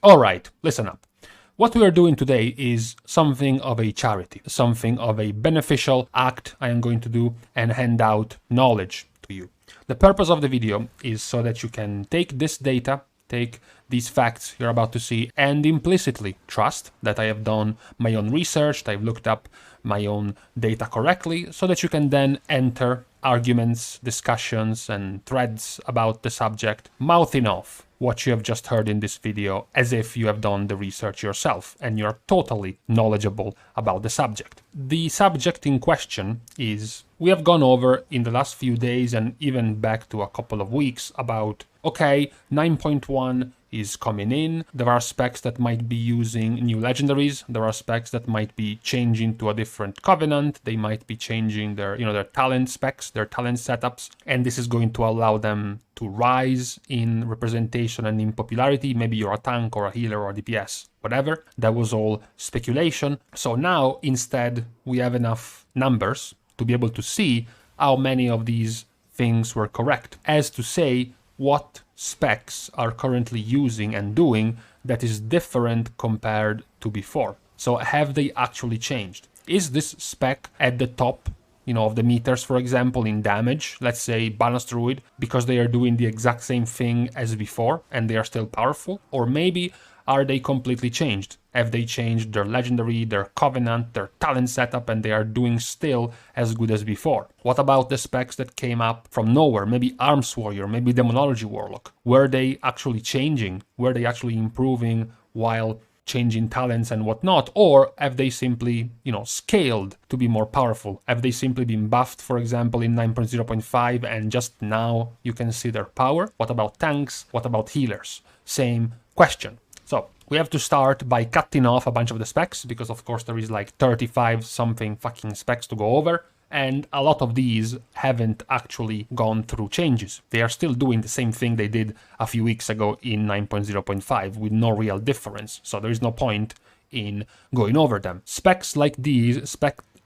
Alright, listen up. What we are doing today is something of a charity, something of a beneficial act I am going to do and hand out knowledge to you. The purpose of the video is so that you can take this data, take these facts you're about to see, and implicitly trust that I have done my own research, I've looked up my own data correctly, so that you can then enter arguments, discussions, and threads about the subject, mouthing off what you have just heard in this video as if you have done the research yourself and you're totally knowledgeable about the subject. The subject in question is, we have gone over in the last few days and even back to a couple of weeks about, okay, 9.1 is coming in, there are specs that might be using new legendaries, there are specs that might be changing to a different covenant, they might be changing their, their talent specs, their talent setups, and this is going to allow them to rise in representation and in popularity. Maybe you're a tank or a healer or a DPS, whatever. That was all speculation. So now instead we have enough numbers to be able to see how many of these things were correct, as to say what specs are currently using and doing that is different compared to before. So have they actually changed? Is this spec at the top, of the meters, for example, in damage, let's say Balanced Druid, because they are doing the exact same thing as before and they are still powerful? Or maybe are they completely changed? Have they changed their legendary, their covenant, their talent setup, and they are doing still as good as before? What about the specs that came up from nowhere? Maybe Arms Warrior, maybe Demonology Warlock. Were they actually changing? Were they actually improving while changing talents and whatnot? Or have they simply, scaled to be more powerful? Have they simply been buffed, for example, in 9.0.5 and just now you can see their power? What about tanks? What about healers? Same question. So we have to start by cutting off a bunch of the specs, because of course there is like 35 something fucking specs to go over, and a lot of these haven't actually gone through changes. They are still doing the same thing they did a few weeks ago in 9.0.5 with no real difference, so there is no point in going over them. Specs like these,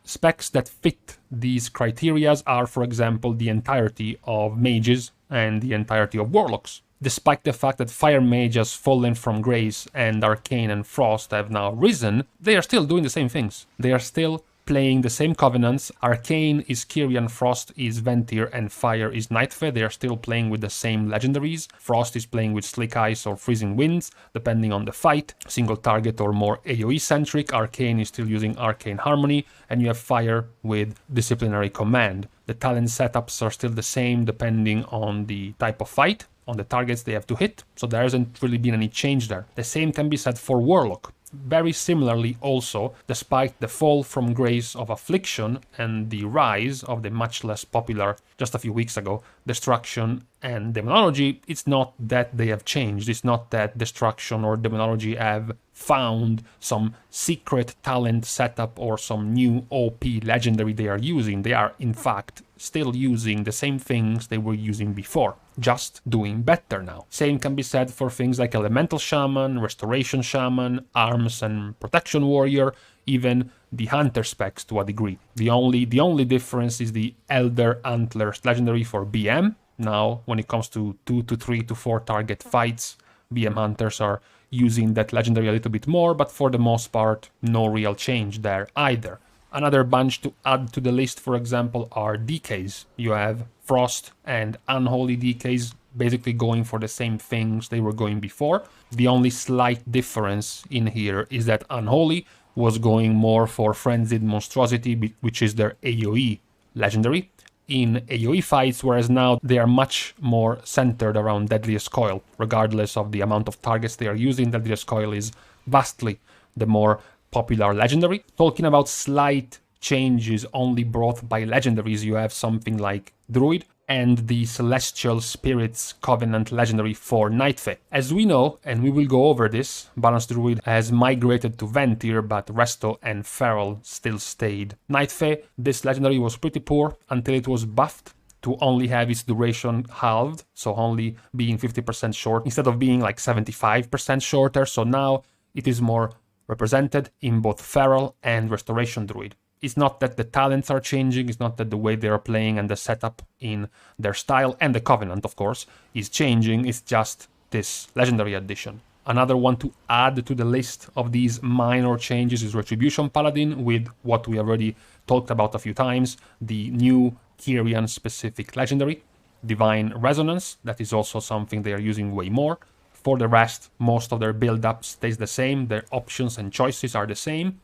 specs that fit these criterias are, for example, the entirety of mages and the entirety of warlocks. Despite the fact that Fire Mage has fallen from grace and Arcane and Frost have now risen, they are still doing the same things. They are still playing the same covenants. Arcane is Kyrian, Frost is Ventir, and Fire is Nightfey. They are still playing with the same legendaries. Frost is playing with Slick Ice or Freezing Winds, depending on the fight, single target or more AoE-centric. Arcane is still using Arcane Harmony, and you have Fire with Disciplinary Command. The talent setups are still the same depending on the type of fight, on the targets they have to hit, so there hasn't really been any change there. The same can be said for Warlock. Very similarly also, despite the fall from grace of Affliction and the rise of the much less popular, just a few weeks ago, Destruction and Demonology, it's not that they have changed. It's not that Destruction or Demonology have found some secret talent setup or some new OP legendary they are using. They are, in fact, still using the same things they were using before, just doing better now. Same can be said for things like Elemental Shaman, Restoration Shaman, Arms and Protection Warrior, even the Hunter specs to a degree. The only difference is the Elder Antlers legendary for BM. Now, when it comes to 2 to 3 to 4 target fights, BM Hunters are using that legendary a little bit more, but for the most part, no real change there either. Another bunch to add to the list, for example, are DKs. You have Frost and Unholy DKs basically going for the same things they were going before. The only slight difference in here is that Unholy was going more for Frenzied Monstrosity, which is their AoE legendary, in AoE fights, whereas now they are much more centered around Deadliest Coil. Regardless of the amount of targets they are using, Deadliest Coil is vastly the more popular legendary. Talking about slight changes only brought by legendaries, you have something like Druid and the Celestial Spirits Covenant legendary for Nightfey. As we know, and we will go over this, Balanced Druid has migrated to Ventir, but Resto and Feral still stayed Nightfey. This legendary was pretty poor until it was buffed to only have its duration halved, so only being 50% short instead of being like 75% shorter. So now it is more represented in both Feral and Restoration Druid. It's not that the talents are changing, it's not that the way they are playing and the setup in their style, and the Covenant, of course, is changing, it's just this legendary addition. Another one to add to the list of these minor changes is Retribution Paladin, with what we already talked about a few times, the new Kyrian specific legendary, Divine Resonance. That is also something they are using way more. For the rest, most of their build-up stays the same, their options and choices are the same.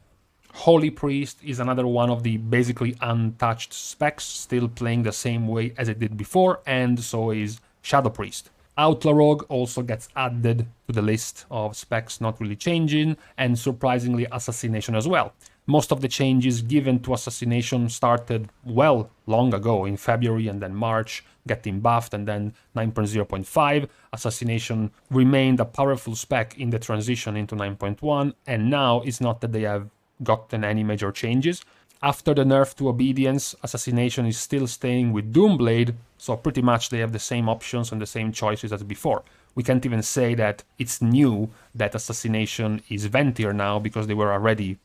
Holy Priest is another one of the basically untouched specs, still playing the same way as it did before, and so is Shadow Priest. Outlaw Rogue also gets added to the list of specs not really changing, and surprisingly Assassination as well. Most of the changes given to Assassination started well long ago, in February and then March, getting buffed, and then 9.0.5. Assassination remained a powerful spec in the transition into 9.1, and now it's not that they have gotten any major changes. After the nerf to Obedience, Assassination is still staying with Doomblade, so pretty much they have the same options and the same choices as before. We can't even say that it's new that Assassination is Ventier now, because they were already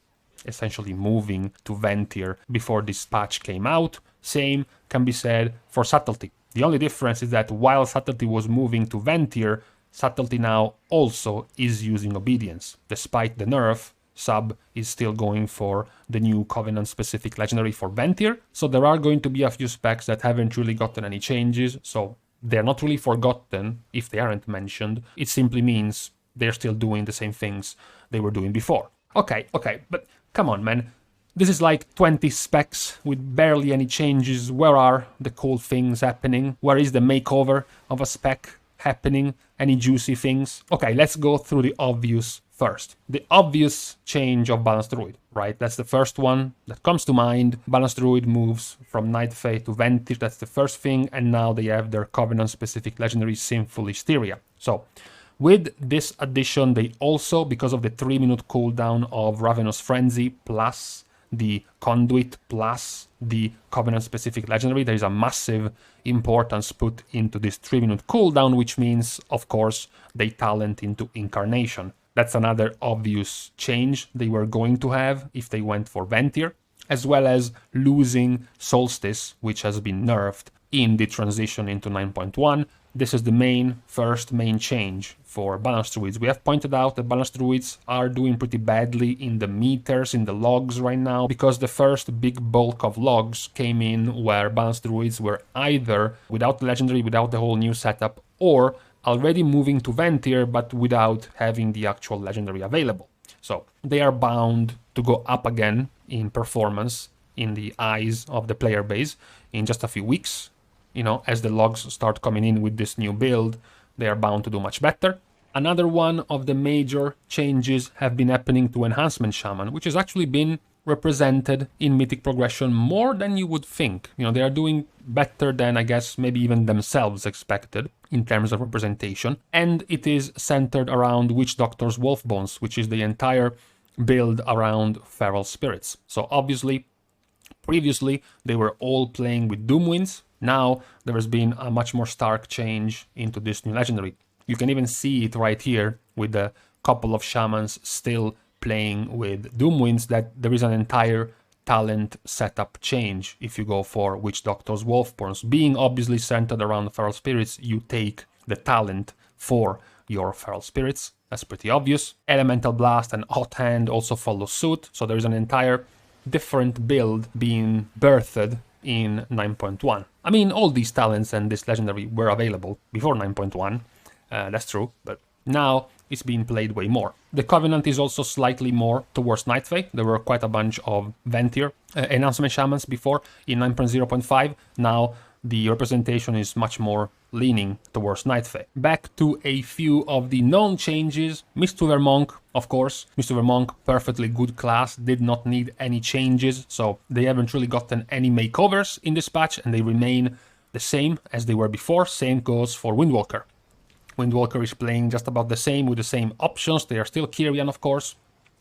essentially moving to Ventier before this patch came out. Same can be said for Subtlety. The only difference is that while Subtlety was moving to Ventier, Subtlety now also is using Obedience. Despite the nerf, Sub is still going for the new Covenant-specific legendary for Ventier, so there are going to be a few specs that haven't really gotten any changes, so they're not really forgotten if they aren't mentioned. It simply means they're still doing the same things they were doing before. Okay, but come on, man. This is like 20 specs with barely any changes. Where are the cool things happening? Where is the makeover of a spec happening? Any juicy things? Okay, let's go through the obvious first. The obvious change of Balanced Druid, right? That's the first one that comes to mind. Balanced Druid moves from Night Fae to Ventier, that's the first thing, and now they have their Covenant-specific legendary Sinful Hysteria. So, with this addition, they also, because of the 3-minute cooldown of Ravenous Frenzy, plus the Conduit, plus the Covenant-specific legendary, there is a massive importance put into this 3-minute cooldown, which means, of course, they talent into Incarnation. That's another obvious change they were going to have if they went for Ventier, as well as losing Solstice, which has been nerfed in the transition into 9.1. This is the first main change for Balanced Druids. We have pointed out that Balanced Druids are doing pretty badly in the meters, in the logs right now, because the first big bulk of logs came in where Balanced Druids were either without the legendary, without the whole new setup, or already moving to Ventier, but without having the actual legendary available. So they are bound to go up again in performance in the eyes of the player base in just a few weeks. You know, as the logs start coming in with this new build, they are bound to do much better. Another one of the major changes have been happening to Enhancement Shaman, which has actually been represented in Mythic progression more than you would think. You know, they are doing better than, I guess, maybe even themselves expected in terms of representation. And it is centered around Witch Doctor's Wolfbones, which is the entire build around Feral Spirits. So obviously, previously, they were all playing with Doomwinds. Now, there has been a much more stark change into this new legendary. You can even see it right here with a couple of shamans still playing with Doomwinds, that there is an entire talent setup change if you go for Witch Doctor's Wolfborns. Being obviously centered around Feral Spirits, you take the talent for your Feral Spirits. That's pretty obvious. Elemental Blast and Hot Hand also follow suit, so there is an entire different build being birthed in 9.1. I mean, all these talents and this legendary were available before 9.1, that's true, but now it's being played way more. The Covenant is also slightly more towards Night Fae. There were quite a bunch of Ventier Enhancement Shamans before in 9.0.5. Now the representation is much more leaning towards Night Fae. Back to a few of the known changes. Mistweaver Monk, of course. Mistweaver Monk, perfectly good class, did not need any changes, so they haven't really gotten any makeovers in this patch, and they remain the same as they were before. Same goes for Windwalker. Windwalker is playing just about the same with the same options. They are still Kyrian, of course,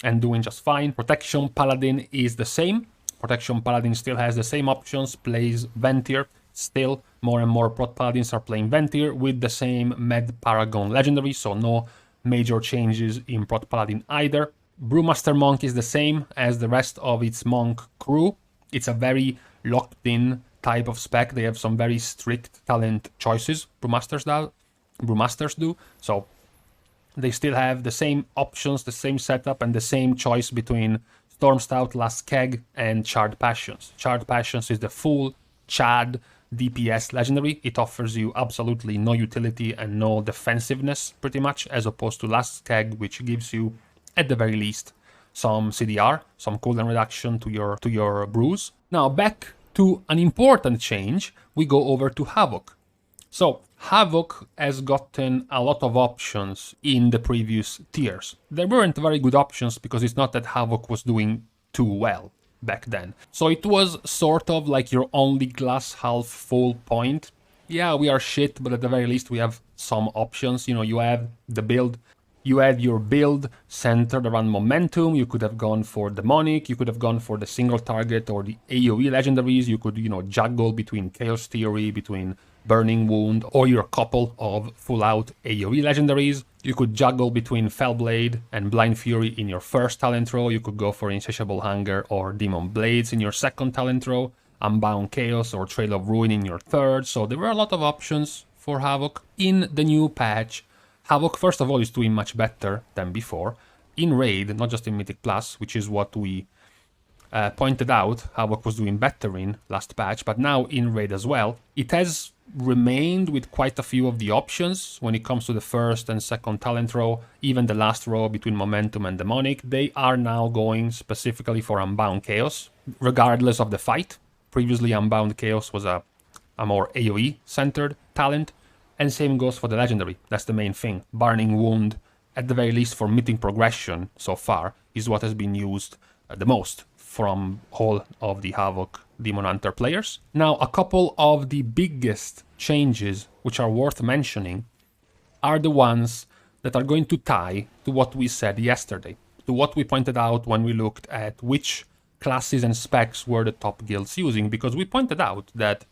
and doing just fine. Protection Paladin is the same. Protection Paladin still has the same options, plays Ventier. Still, more and more Prot Paladins are playing Ventier with the same Med Paragon legendary, so no major changes in Prot Paladin either. Brewmaster Monk is the same as the rest of its Monk crew. It's a very locked-in type of spec. They have some very strict talent choices, Brewmasters do. So they still have the same options, the same setup, and the same choice between Stormstout, Last Keg, and Charred Passions. Charred Passions is the full Chad DPS legendary. It offers you absolutely no utility and no defensiveness, pretty much, as opposed to Last Keg, which gives you, at the very least, some CDR, some cooldown reduction to your brews. Now, back to an important change, we go over to Havoc. So, Havoc has gotten a lot of options in the previous tiers. There weren't very good options because it's not that Havoc was doing too well back then. So it was sort of like your only glass half full point. Yeah, we are shit, but at the very least we have some options. You know, you have the build. You had your build centered around momentum. You could have gone for demonic. You could have gone for the single target or the AoE legendaries. You could, juggle between Chaos Theory, between Burning Wound, or your couple of full-out AoE legendaries. You could juggle between Fellblade and Blind Fury in your first talent row. You could go for Insatiable Hunger or Demon Blades in your second talent row. Unbound Chaos or Trail of Ruin in your third. So there were a lot of options for Havoc. In the new patch, Havoc, first of all, is doing much better than before. In Raid, not just in Mythic Plus, which is what we pointed out, Havoc was doing better in last patch, but now in Raid as well. It has remained with quite a few of the options when it comes to the first and second talent row, even the last row between Momentum and Demonic. They are now going specifically for Unbound Chaos, regardless of the fight. Previously, Unbound Chaos was a more AoE-centered talent, and same goes for the Legendary. That's the main thing. Burning Wound, at the very least for meeting progression so far, is what has been used the most from all of the Havoc Demon Hunter players. Now, a couple of the biggest changes which are worth mentioning are the ones that are going to tie to what we said yesterday, to what we pointed out when we looked at which classes and specs were the top guilds using, because we pointed out that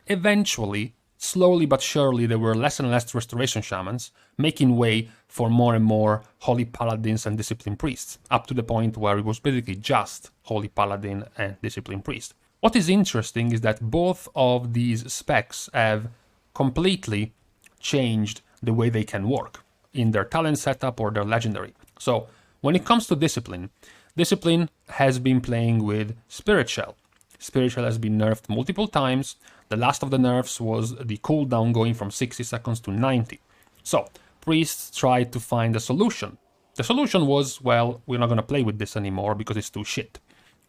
eventually, slowly but surely, there were less and less Restoration Shamans, making way for more and more Holy Paladins and Discipline Priests, up to the point where it was basically just Holy Paladin and Discipline Priest. What is interesting is that both of these specs have completely changed the way they can work in their talent setup or their legendary. So, when it comes to Discipline, Discipline has been playing with Spirit Shell. Spirit Shell has been nerfed multiple times. The last of the nerfs was the cooldown going from 60 seconds to 90. So, priests tried to find a solution. The solution was, well, we're not going to play with this anymore because it's too shit.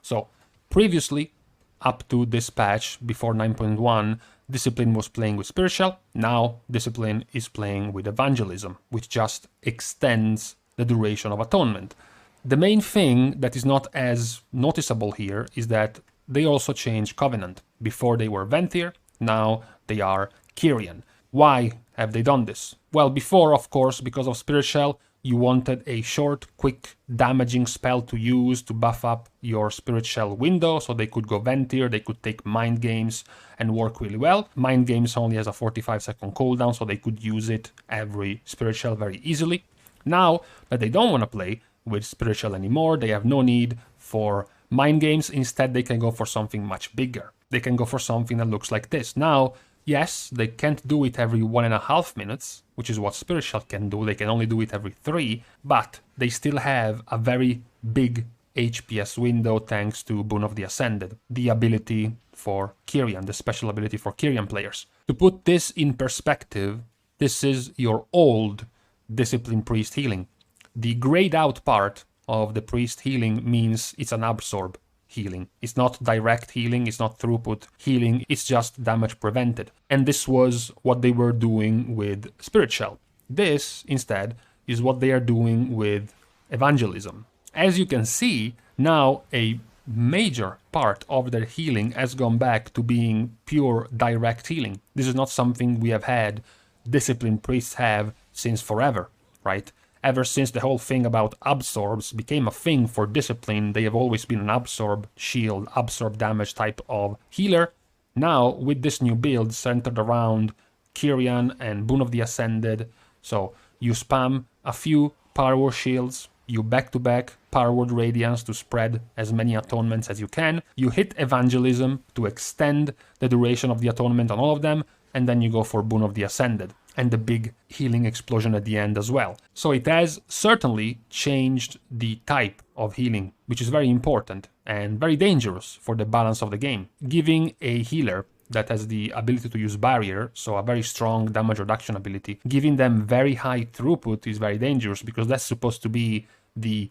So, previously, up to this patch, before 9.1, Discipline was playing with Spirit Shell. Now, Discipline is playing with Evangelism, which just extends the duration of Atonement. The main thing that is not as noticeable here is that they also changed Covenant. Before they were Venthyr, now they are Kyrian. Why have they done this? Well, before, of course, because of Spirit Shell, you wanted a short, quick, damaging spell to use to buff up your Spirit Shell window, so they could go Venthyr, they could take Mind Games and work really well. Mind Games only has a 45-second cooldown, so they could use it every Spirit Shell very easily. Now that they don't want to play with Spirit Shell anymore, they have no need for Mind Games. Instead, they can go for something much bigger. They can go for something that looks like this. Now, yes, they can't do it every 1.5 minutes, which is what Spirit Shell can do. They can only do it every 3, but they still have a very big HPS window thanks to Boon of the Ascended, the ability for Kyrian, the special ability for Kyrian players. To put this in perspective, this is your old Discipline Priest healing. The grayed out part of the Priest healing means it's an absorb healing. It's not direct healing, it's not throughput healing, it's just damage prevented. And this was what they were doing with Spirit Shell. This, instead, is what they are doing with Evangelism. As you can see, now a major part of their healing has gone back to being pure direct healing. This is not something we have had Discipline Priests have since forever, right? Ever since the whole thing about absorbs became a thing for Discipline, they have always been an absorb shield, absorb damage type of healer. Now, with this new build centered around Kyrian and Boon of the Ascended, so you spam a few Power Word shields, you back-to-back Power Word Radiance to spread as many atonements as you can, you hit Evangelism to extend the duration of the atonement on all of them, and then you go for Boon of the Ascended. and the big healing explosion at the end as well. So it has certainly changed the type of healing, which is very important and very dangerous for the balance of the game. Giving a healer that has the ability to use barrier, so a very strong damage reduction ability, giving them very high throughput is very dangerous, because that's supposed to be the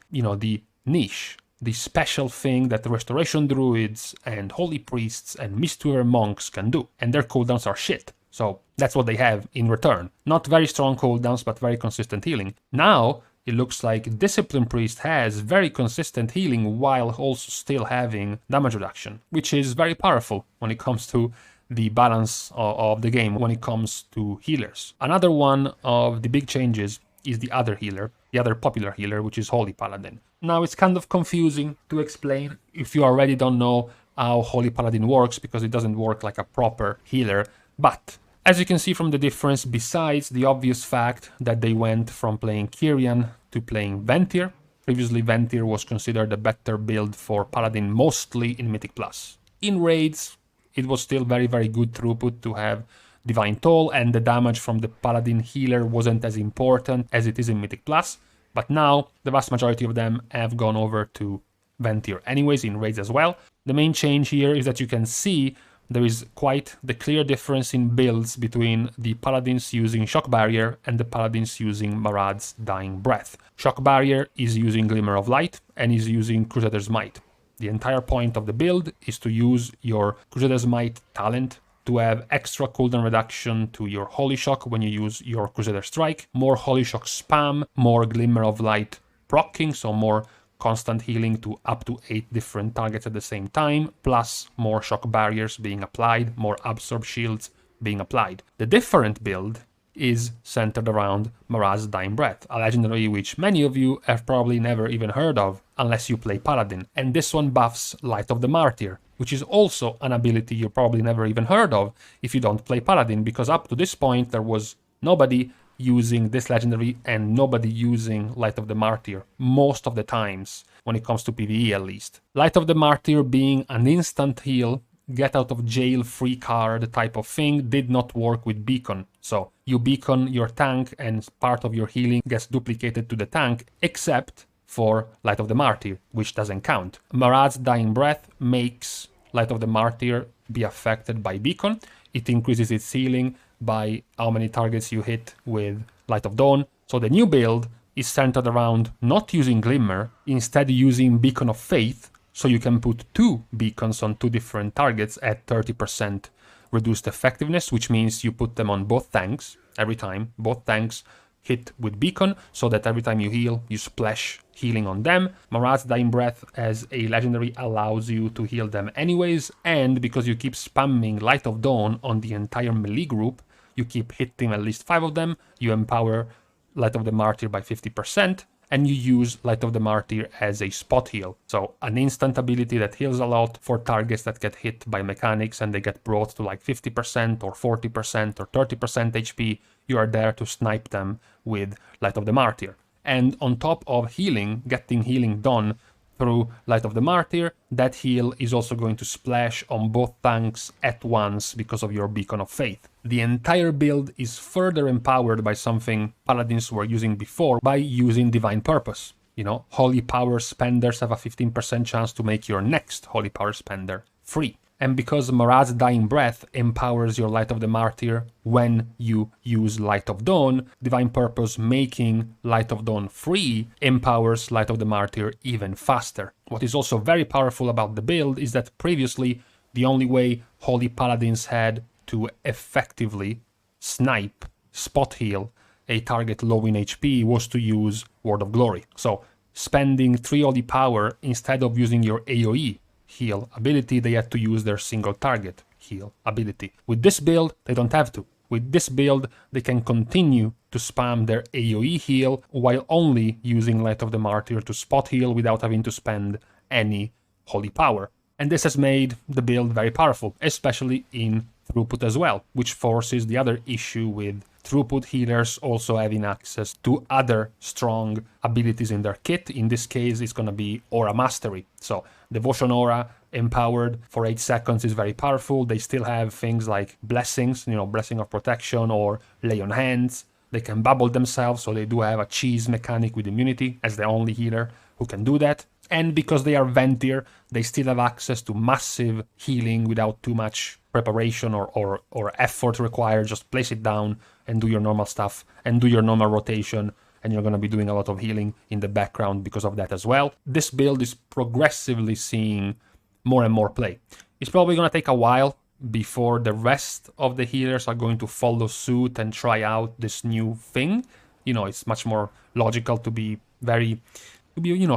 niche, the special thing that restoration druids and holy priests and mistweaver monks can do, and their cooldowns are shit. So that's what they have in return. Not very strong cooldowns, but very consistent healing. Now it looks like Discipline Priest has very consistent healing while also still having damage reduction, which is very powerful when it comes to the balance of the game, when it comes to healers. Another one of the big changes is the other healer, the other popular healer, which is Holy Paladin. Now it's kind of confusing to explain if you already don't know how Holy Paladin works, because it doesn't work like a proper healer. But as you can see from the difference, besides the obvious fact that they went from playing Kyrian to playing Ventir, previously Ventir was considered a better build for Paladin, mostly in Mythic Plus. In raids, it was still very, very good throughput to have Divine Toll, and the damage from the Paladin healer wasn't as important as it is in Mythic Plus. But now, the vast majority of them have gone over to Ventir anyways, in raids as well. The main change here is that you can see there is quite the clear difference in builds between the Paladins using Shock Barrier and the Paladins using Marad's Dying Breath. Shock Barrier is using Glimmer of Light and is using Crusader's Might. The entire point of the build is to use your Crusader's Might talent to have extra cooldown reduction to your Holy Shock when you use your Crusader Strike, more Holy Shock spam, more Glimmer of Light proccing, so more constant healing to up to 8 different targets at the same time, plus more shock barriers being applied, more absorb shields being applied. The different build is centered around Marad's Dying Breath, a legendary which many of you have probably never even heard of unless you play Paladin. And this one buffs Light of the Martyr, which is also an ability you probably never even heard of if you don't play Paladin, because up to this point there was nobody using this legendary and nobody using Light of the Martyr most of the times, when it comes to PvE at least. Light of the Martyr being an instant heal, get out of jail free card type of thing, did not work with Beacon. So you beacon your tank and part of your healing gets duplicated to the tank, except for Light of the Martyr, which doesn't count. Marad's Dying Breath makes Light of the Martyr be affected by Beacon. It increases its healing by how many targets you hit with Light of Dawn. So the new build is centered around not using Glimmer, instead using Beacon of Faith, so you can put 2 beacons on 2 different targets at 30% reduced effectiveness, which means you put them on both tanks every time. Both tanks hit with Beacon, so that every time you heal, you splash healing on them. Marad's Dying Breath as a legendary allows you to heal them anyways, and because you keep spamming Light of Dawn on the entire melee group, you keep hitting at least 5 of them, you empower Light of the Martyr by 50%, and you use Light of the Martyr as a spot heal. So an instant ability that heals a lot for targets that get hit by mechanics and they get brought to like 50% or 40% or 30% HP, you are there to snipe them with Light of the Martyr. And on top of healing, getting healing done through Light of the Martyr, that heal is also going to splash on both tanks at once because of your Beacon of Faith. The entire build is further empowered by something Paladins were using before, by using Divine Purpose. You know, Holy Power spenders have a 15% chance to make your next Holy Power spender free. And because Marad's Dying Breath empowers your Light of the Martyr when you use Light of Dawn, Divine Purpose making Light of Dawn free empowers Light of the Martyr even faster. What is also very powerful about the build is that previously the only way Holy Paladins had to effectively snipe, spot heal a target low in HP was to use Word of Glory. So spending 3 Holy Power instead of using your AoE heal ability, they had to use their single target heal ability. With this build, they don't have to. With this build, they can continue to spam their AoE heal while only using Light of the Martyr to spot heal without having to spend any Holy Power. And this has made the build very powerful, especially in throughput as well, which forces the other issue with throughput healers also having access to other strong abilities in their kit. In this case, it's going to be Aura Mastery. So Devotion Aura empowered for 8 seconds is very powerful. They still have things like blessings, blessing of protection or lay on hands. They can bubble themselves, so they do have a cheese mechanic with immunity as the only healer who can do that. And because they are Ventir, they still have access to massive healing without too much preparation or effort required. Just place it down and do your normal stuff and do your normal rotation, and you're going to be doing a lot of healing in the background because of that as well. This build is progressively seeing more and more play. It's probably going to take a while before the rest of the healers are going to follow suit and try out this new thing. It's much more logical to be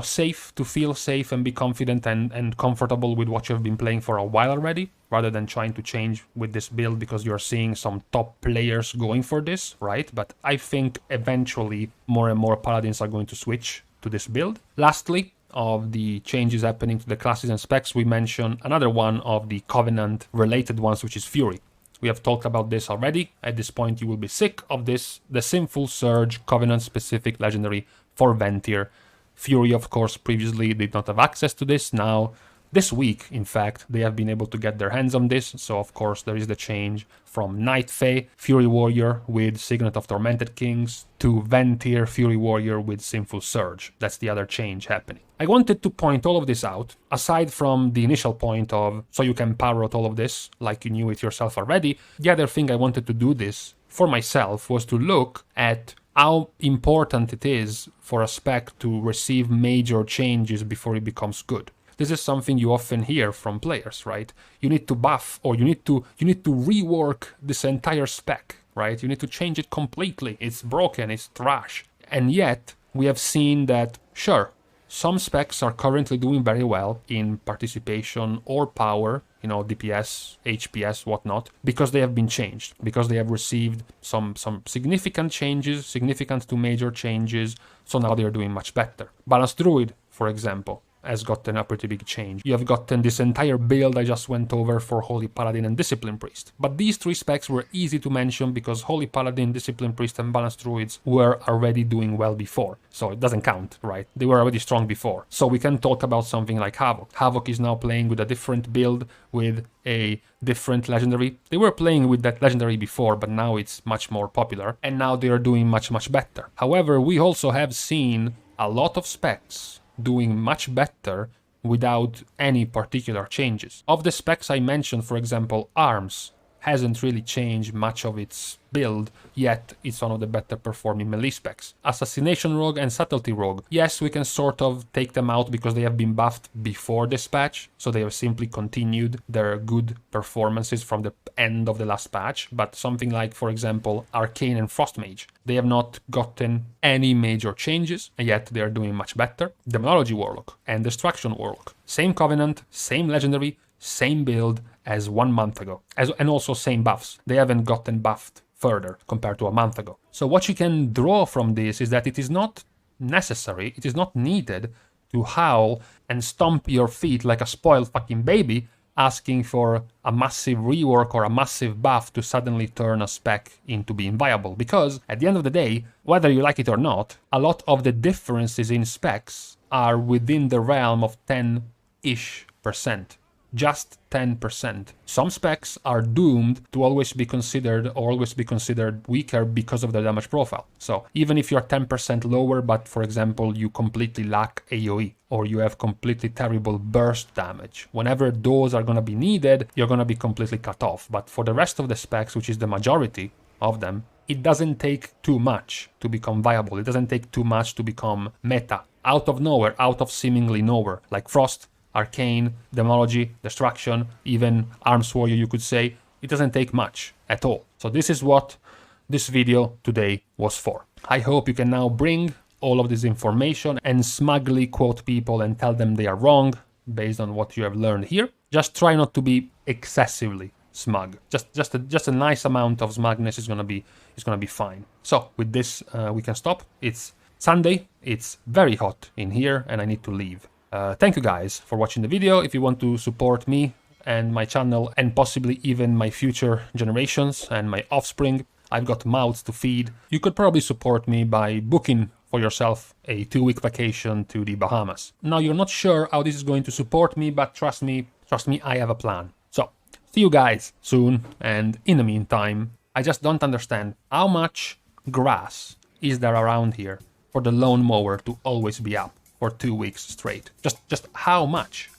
safe, to feel safe and be confident and comfortable with what you've been playing for a while already, rather than trying to change with this build because you're seeing some top players going for this, right? But I think eventually more and more paladins are going to switch to this build. Lastly, of the changes happening to the classes and specs, we mention another one of the Covenant related ones, which is Fury. We have talked about this already. At this point, you will be sick of this. The Sinful Surge Covenant specific legendary for Ventir. Fury, of course, previously did not have access to this. Now, this week, in fact, they have been able to get their hands on this. So, of course, there is the change from Night Fae Fury Warrior with Signet of Tormented Kings to Ventir Fury Warrior with Sinful Surge. That's the other change happening. I wanted to point all of this out, aside from the initial point of, so you can parrot all of this like you knew it yourself already. The other thing I wanted to do this for myself was to look at how important it is for a spec to receive major changes before it becomes good. This is something you often hear from players, right? You need to buff, or you need to rework this entire spec, right? You need to change it completely. It's broken, it's trash. And yet, we have seen that, sure, some specs are currently doing very well in participation or power, DPS, HPS, whatnot, because they have been changed, because they have received some significant changes, significant to major changes, so now they are doing much better. Balanced Druid, for example, has gotten a pretty big change. You have gotten this entire build I just went over for Holy Paladin and Discipline Priest. But these 3 specs were easy to mention because Holy Paladin, Discipline Priest and Balanced Druids were already doing well before. So it doesn't count, right? They were already strong before. So we can talk about something like Havoc. Havoc is now playing with a different build, with a different legendary. They were playing with that legendary before, but now it's much more popular. And now they are doing much, much better. However, we also have seen a lot of specs doing much better without any particular changes. Of the specs I mentioned, for example, Arms hasn't really changed much of its build, yet it's one of the better performing melee specs. Assassination Rogue and Subtlety Rogue, yes, we can sort of take them out because they have been buffed before this patch, so they have simply continued their good performances from the end of the last patch, but something like, for example, Arcane and Frost Mage, they have not gotten any major changes, and yet they are doing much better. Demonology Warlock and Destruction Warlock, same Covenant, same legendary, same build as 1 month ago, and also same buffs. They haven't gotten buffed further compared to a month ago. So what you can draw from this is that it is not necessary, it is not needed to howl and stomp your feet like a spoiled fucking baby asking for a massive rework or a massive buff to suddenly turn a spec into being viable. Because at the end of the day, whether you like it or not, a lot of the differences in specs are within the realm of 10-ish%. Just 10%. Some specs are doomed to always be considered weaker because of their damage profile. So even if you're 10% lower, but for example, you completely lack AoE, or you have completely terrible burst damage, whenever those are going to be needed, you're going to be completely cut off. But for the rest of the specs, which is the majority of them, it doesn't take too much to become viable. It doesn't take too much to become meta. Out of nowhere, out of seemingly nowhere, like Frost, Arcane, Demology, Destruction, even Arms Warrior, you could say. It doesn't take much at all. So this is what this video today was for. I hope you can now bring all of this information and smugly quote people and tell them they are wrong based on what you have learned here. Just try not to be excessively smug. Just a nice amount of smugness is gonna be fine. So with this, we can stop. It's Sunday. It's very hot in here, and I need to leave. Thank you guys for watching the video. If you want to support me and my channel and possibly even my future generations and my offspring, I've got mouths to feed. You could probably support me by booking for yourself a 2-week vacation to the Bahamas. Now, you're not sure how this is going to support me, but trust me, Trust me, I have a plan. So, see you guys soon, and in the meantime, I just don't understand how much grass is there around here for the lawnmower to always be up for 2 weeks straight. Just how much?